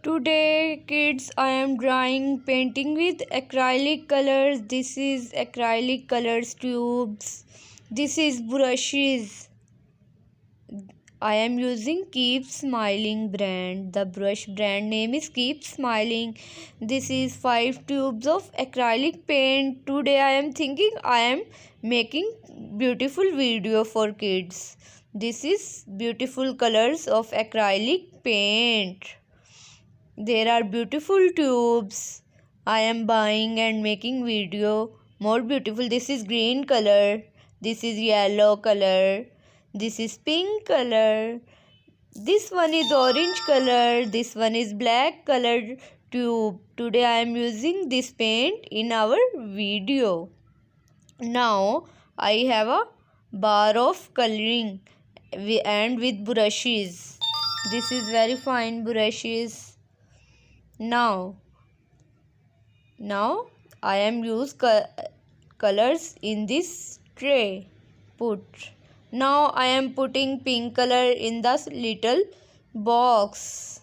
Today, kids, I am drawing painting with acrylic colors. This is acrylic colors tubes. This is brushes. I am using Keep Smiling brand. The brush brand name is Keep Smiling. This is 5 tubes of acrylic paint. Today I am thinking I am making beautiful video for kids. This is beautiful colors of acrylic paint. There are beautiful tubes. I am buying and making video more beautiful. This is green color. This is yellow color. This is pink color. This one is orange color. This one is black colored tube. Today I am using this paint in our video. Now I have a bar of coloring and with brushes. This is very fine brushes. Now I am use colors in this tray. Now I am putting pink color in this little box.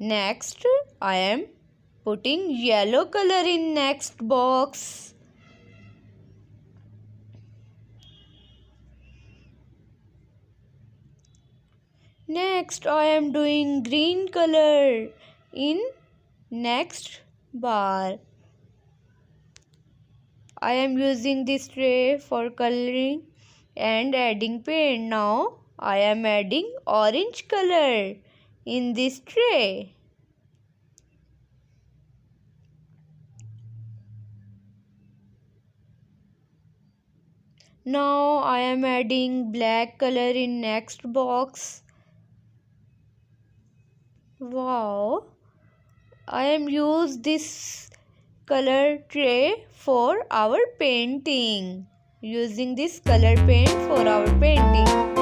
Next I am putting yellow color in next box. Next I am doing green color in next bar. I am using this tray for coloring and adding paint. Now I am adding orange color in this tray. Now I am adding black color in next box. Wow, I am use this color tray for our painting. Using this color paint for our painting.